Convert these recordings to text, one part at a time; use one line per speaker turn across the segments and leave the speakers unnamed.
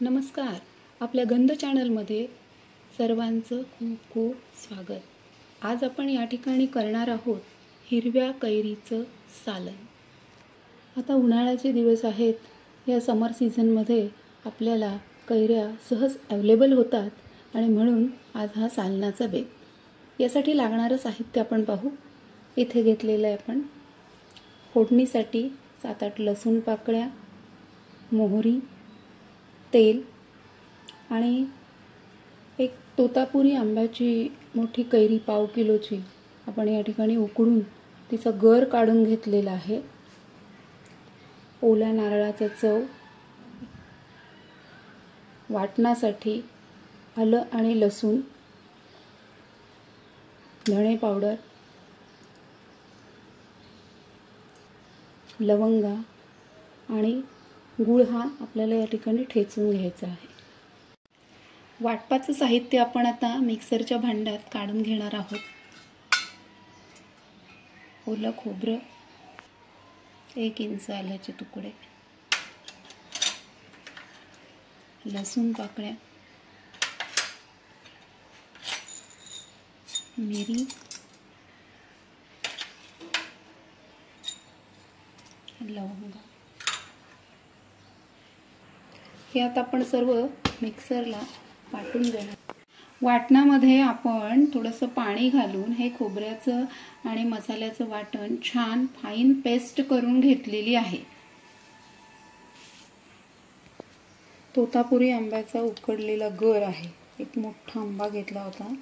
नमस्कार. आपल्या गंध चॅनलमध्ये सर्वांचं खूप खूप स्वागत. आज आपण या ठिकाणी करणार आहोत हिरव्या कैरीचं सालन. आता उन्हाळ्याचे दिवस आहेत. या समर सीझनमध्ये आपल्याला कैऱ्या सहज अवेलेबल होतात आणि म्हणून आज हा सालनाचा बेत. यासाठी लागणारं साहित्य आपण पाहू. इथे घेतलेलं आहे आपण फोडणीसाठी 7-8 लसूण पाकळ्या, मोहरी, तेल आणि एक तोतापुरी आंब्याची मोठी कैरी 1/2 किलोची आपण या ठिकाणी उकडून तिचा गर काढून घेतलेला आहे. ओल्या नारळाचा चव, वाटणासाठी आलं आणि लसूण, धणे पावडर, लवंगा आणि गूळ हा आपल्याला या ठिकाणी ठेचून घ्यायचा आहे. वाटपाचं साहित्य आपण आता मिक्सरच्या भांड्यात काढून घेणार आहोत. ओलं खोबरं, 1 इंच आल्याचे तुकडे, लसूण पाकळ्या, मिरी, लवंगा. हे आता आपण सर्व मिक्सरला वाटून घेणार. वाटणामध्ये आपण थोडंसं पाणी घालून हे खोबऱ्याचं आणि मसाल्याचं वाटण छान फाईन पेस्ट करून घेतलेली आहे. तोतापुरी आंब्याचा उकडलेला गर आहे. एक मोठा आंबा घेतला होता,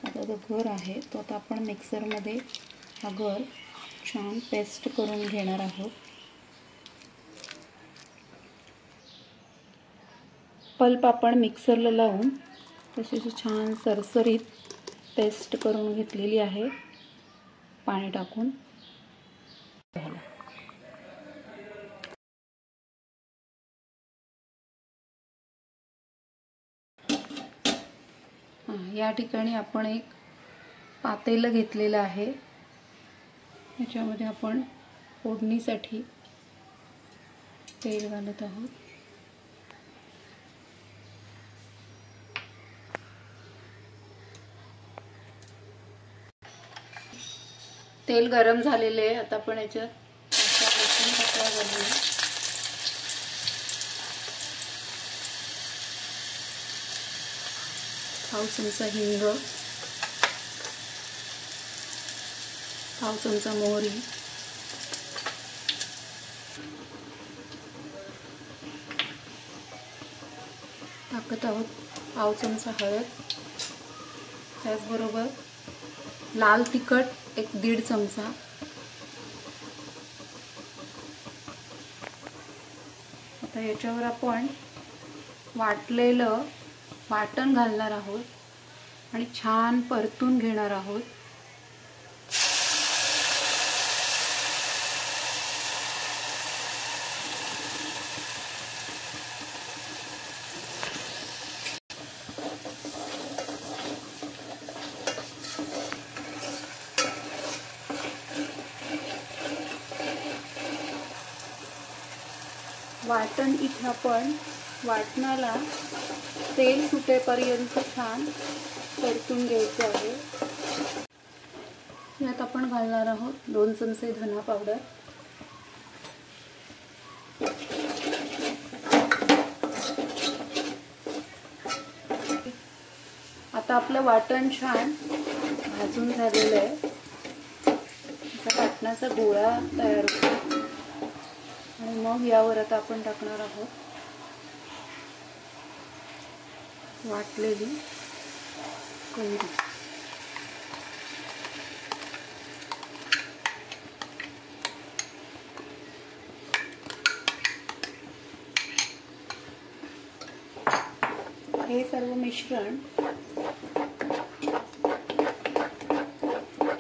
त्याचा जो गर आहे तो आता आपण मिक्सरमध्ये हा गर छान पेस्ट करून घेणार आहोत. पल्प आपण मिक्सरला लावून तशी छान सरसरीत पेस्ट करून घेतलेली आहे पाणी टाकून. या ठिकाणी आपण एक पातेलं घेतलेलं आहे. याच्यामध्ये आपण फोडणीसाठी तेल घालत आहोत. तेल गरम झालेले आहे. आता आपण याच्यात लसूण पाकळ्या घालूया. पाव चमचा हिंग, पाव चमचा मोहरी, टाकत आहोत पाव चमचा हळद, त्याचबरोबर लाल तिखट 1-1.5 चमचा, आता याच्यावर आपण वाटलेलं वाटण घालणार आहोत आणि छान परतून घेणार आहोत. वाटण इथे आपण वाटणाला तेल सुटेपर्यंत छान परतून घ्यायचे आहे. यात आपण घालणार आहोत 2 चमचे धना पावडर, आता आपलं वाटण छान भाजून झालेलं आहे. वाटणाचा गोळा तयार होतो आणि मग यावर आता आपण टाकणार आहोत वाटलेली कैरी. हे सर्व मिश्रण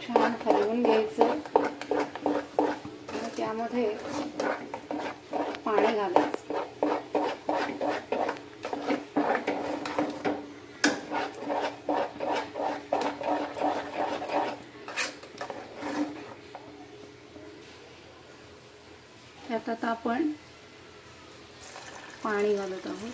छान हलवून घ्यायचं आणि त्यामध्ये पाणी घालायचं. त्यात आता आपण पाणी घालत आहोत.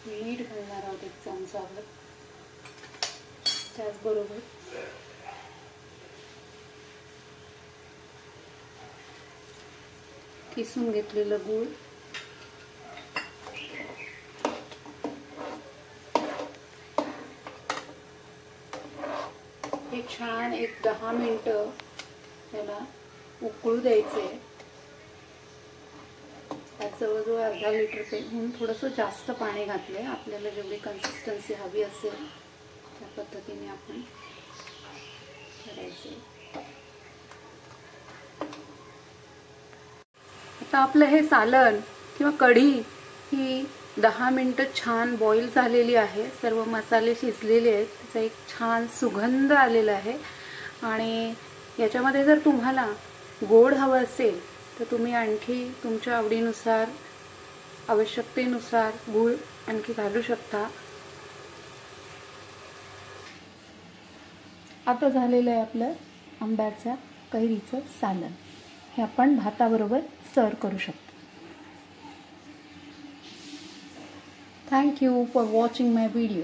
मीठ घालणार आहोत 1 चमचाभर. त्याचबरोबर किसून घेतलेलं गूळ, हे छान 10 मिनिटं त्याला उकळू द्यायचे. त्यात जवळजवळ अर्धा लिटर पेहून थोडंसं जास्त पाणी घातलंय. आपल्याला जेवढी कन्सिस्टन्सी हवी असेल त्या पद्धतीने आपण करायचे. आता आपलं हे सालन किंवा कढी ही 10 मिनिटं छान बॉईल झालेली आहे. सर्व मसाले शिजलेले आहेत. त्याचा एक छान सुगंध आलेला आहे. आणि याच्यामध्ये जर तुम्हाला गोड हवं असेल तर तुम्ही आणखी तुमच्या आवडीनुसार, आवश्यकतेनुसार गूळ आणखी घालू शकता. आता झालेलं आहे आपलं आंब्याच्या कैरीचं सालन. हे आपण भाताबरोबर सर्व करू शकतो. Thank you for watching my video.